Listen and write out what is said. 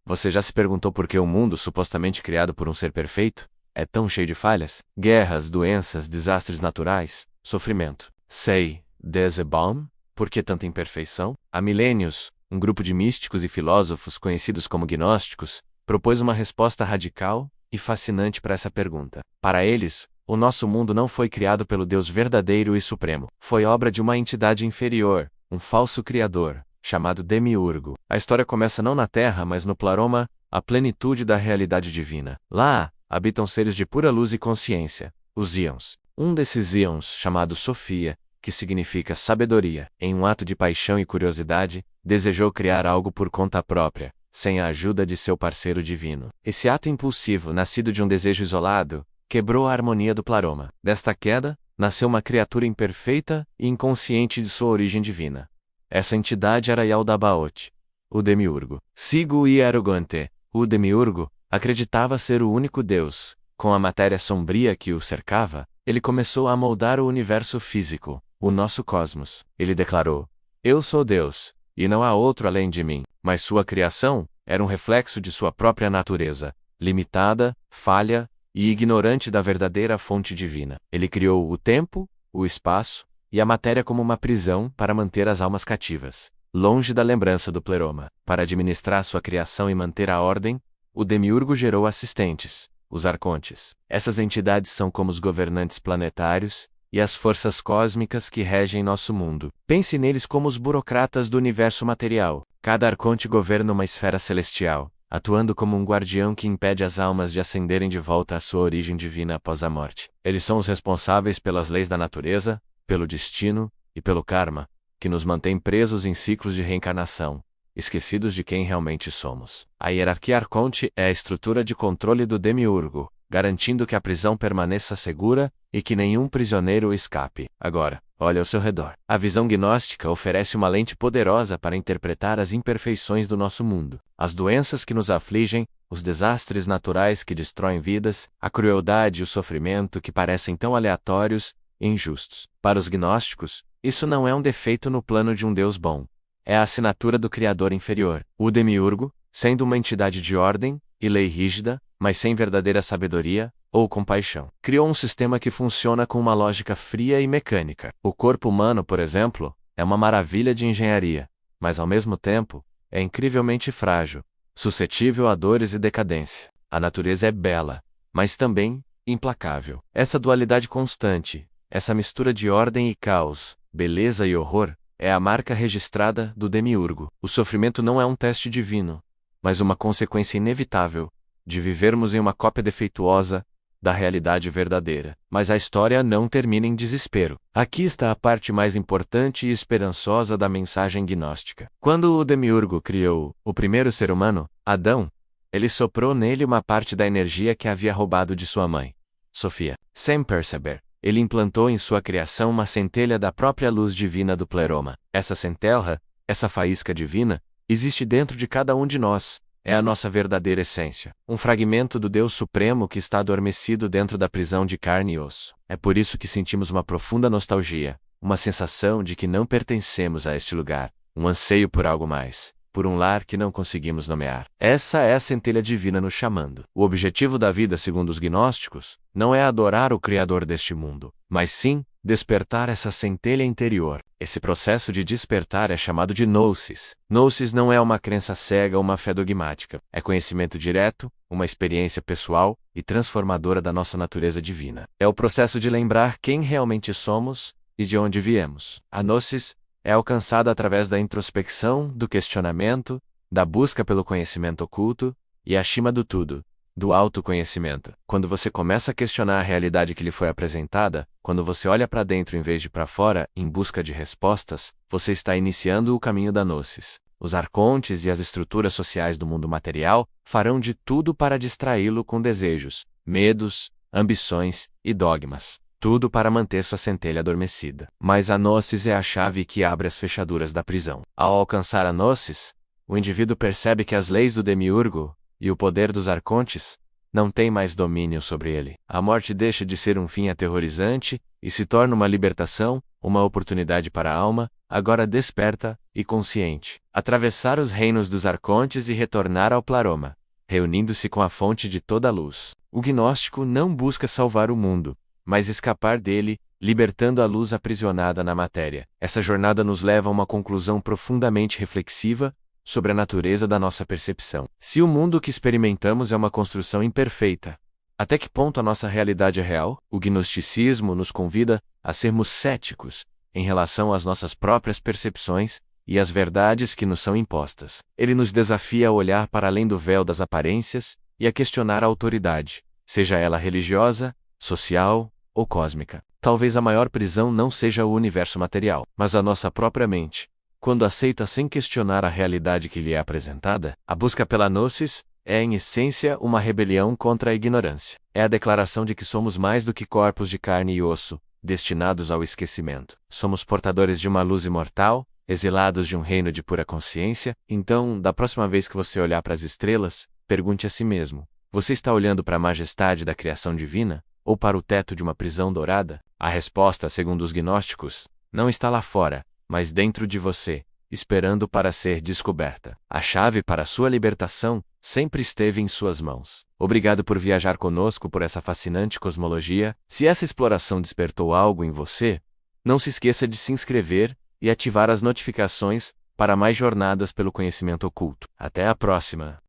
Você já se perguntou por que o mundo, supostamente criado por um ser perfeito, é tão cheio de falhas? Guerras, doenças, desastres naturais, sofrimento. Sei, Baum? Por que tanta imperfeição? Há milênios, um grupo de místicos e filósofos conhecidos como gnósticos propôs uma resposta radical e fascinante para essa pergunta. Para eles, o nosso mundo não foi criado pelo Deus verdadeiro e supremo. Foi obra de uma entidade inferior, um falso criador, chamado Demiurgo. A história começa não na Terra, mas no Pleroma, a plenitude da realidade divina. Lá, habitam seres de pura luz e consciência, os íons. Um desses íons, chamado Sofia, que significa sabedoria, em um ato de paixão e curiosidade, desejou criar algo por conta própria, sem a ajuda de seu parceiro divino. Esse ato impulsivo, nascido de um desejo isolado, quebrou a harmonia do Pleroma. Desta queda, nasceu uma criatura imperfeita e inconsciente de sua origem divina. Essa entidade era Yaldabaoth, o Demiurgo. Sigo e arrogante, o Demiurgo, acreditava ser o único Deus. Com a matéria sombria que o cercava, ele começou a moldar o universo físico, o nosso cosmos. Ele declarou: "Eu sou Deus, e não há outro além de mim." Mas sua criação era um reflexo de sua própria natureza, limitada, falha e ignorante da verdadeira fonte divina. Ele criou o tempo, o espaço e a matéria como uma prisão para manter as almas cativas, longe da lembrança do Pleroma. Para administrar sua criação e manter a ordem, o Demiurgo gerou assistentes, os arcontes. Essas entidades são como os governantes planetários e as forças cósmicas que regem nosso mundo. Pense neles como os burocratas do universo material. Cada arconte governa uma esfera celestial, atuando como um guardião que impede as almas de ascenderem de volta à sua origem divina após a morte. Eles são os responsáveis pelas leis da natureza, pelo destino e pelo karma, que nos mantém presos em ciclos de reencarnação, esquecidos de quem realmente somos. A hierarquia arconte é a estrutura de controle do Demiurgo, garantindo que a prisão permaneça segura e que nenhum prisioneiro escape. Agora, olhe ao seu redor. A visão gnóstica oferece uma lente poderosa para interpretar as imperfeições do nosso mundo. As doenças que nos afligem, os desastres naturais que destroem vidas, a crueldade e o sofrimento que parecem tão aleatórios e injustos. Para os gnósticos, isso não é um defeito no plano de um Deus bom. É a assinatura do Criador inferior. O Demiurgo, sendo uma entidade de ordem e lei rígida, mas sem verdadeira sabedoria ou compaixão, criou um sistema que funciona com uma lógica fria e mecânica. O corpo humano, por exemplo, é uma maravilha de engenharia, mas ao mesmo tempo, é incrivelmente frágil, suscetível a dores e decadência. A natureza é bela, mas também implacável. Essa dualidade constante, essa mistura de ordem e caos, beleza e horror, é a marca registrada do Demiurgo. O sofrimento não é um teste divino, mas uma consequência inevitável de vivermos em uma cópia defeituosa da realidade verdadeira. Mas a história não termina em desespero. Aqui está a parte mais importante e esperançosa da mensagem gnóstica. Quando o Demiurgo criou o primeiro ser humano, Adão, ele soprou nele uma parte da energia que havia roubado de sua mãe, Sofia. Sem perceber, ele implantou em sua criação uma centelha da própria luz divina do Pleroma. Essa centelha, essa faísca divina, existe dentro de cada um de nós. É a nossa verdadeira essência. Um fragmento do Deus Supremo que está adormecido dentro da prisão de carne e osso. É por isso que sentimos uma profunda nostalgia, uma sensação de que não pertencemos a este lugar, um anseio por algo mais, por um lar que não conseguimos nomear. Essa é a centelha divina nos chamando. O objetivo da vida, segundo os gnósticos, não é adorar o Criador deste mundo, mas sim despertar essa centelha interior. Esse processo de despertar é chamado de gnosis. Gnosis não é uma crença cega ou uma fé dogmática. É conhecimento direto, uma experiência pessoal e transformadora da nossa natureza divina. É o processo de lembrar quem realmente somos e de onde viemos. A gnosis é alcançada através da introspecção, do questionamento, da busca pelo conhecimento oculto e, acima do tudo, do autoconhecimento. Quando você começa a questionar a realidade que lhe foi apresentada, quando você olha para dentro em vez de para fora, em busca de respostas, você está iniciando o caminho da gnosis. Os arcontes e as estruturas sociais do mundo material farão de tudo para distraí-lo com desejos, medos, ambições e dogmas. Tudo para manter sua centelha adormecida. Mas a gnosis é a chave que abre as fechaduras da prisão. Ao alcançar a gnosis, o indivíduo percebe que as leis do Demiurgo e o poder dos arcontes não têm mais domínio sobre ele. A morte deixa de ser um fim aterrorizante e se torna uma libertação, uma oportunidade para a alma agora desperta e consciente. Atravessar os reinos dos arcontes e retornar ao Plaroma, reunindo-se com a fonte de toda a luz. O gnóstico não busca salvar o mundo, mas escapar dele, libertando a luz aprisionada na matéria. Essa jornada nos leva a uma conclusão profundamente reflexiva sobre a natureza da nossa percepção. Se o mundo que experimentamos é uma construção imperfeita, até que ponto a nossa realidade é real? O gnosticismo nos convida a sermos céticos em relação às nossas próprias percepções e às verdades que nos são impostas. Ele nos desafia a olhar para além do véu das aparências e a questionar a autoridade, seja ela religiosa, social ou cósmica. Talvez a maior prisão não seja o universo material, mas a nossa própria mente. Quando aceita sem questionar a realidade que lhe é apresentada, a busca pela gnosis é, em essência, uma rebelião contra a ignorância. É a declaração de que somos mais do que corpos de carne e osso, destinados ao esquecimento. Somos portadores de uma luz imortal, exilados de um reino de pura consciência. Então, da próxima vez que você olhar para as estrelas, pergunte a si mesmo: você está olhando para a majestade da criação divina? Ou para o teto de uma prisão dourada? A resposta, segundo os gnósticos, não está lá fora, mas dentro de você, esperando para ser descoberta. A chave para a sua libertação sempre esteve em suas mãos. Obrigado por viajar conosco por essa fascinante cosmologia. Se essa exploração despertou algo em você, não se esqueça de se inscrever e ativar as notificações para mais jornadas pelo conhecimento oculto. Até a próxima!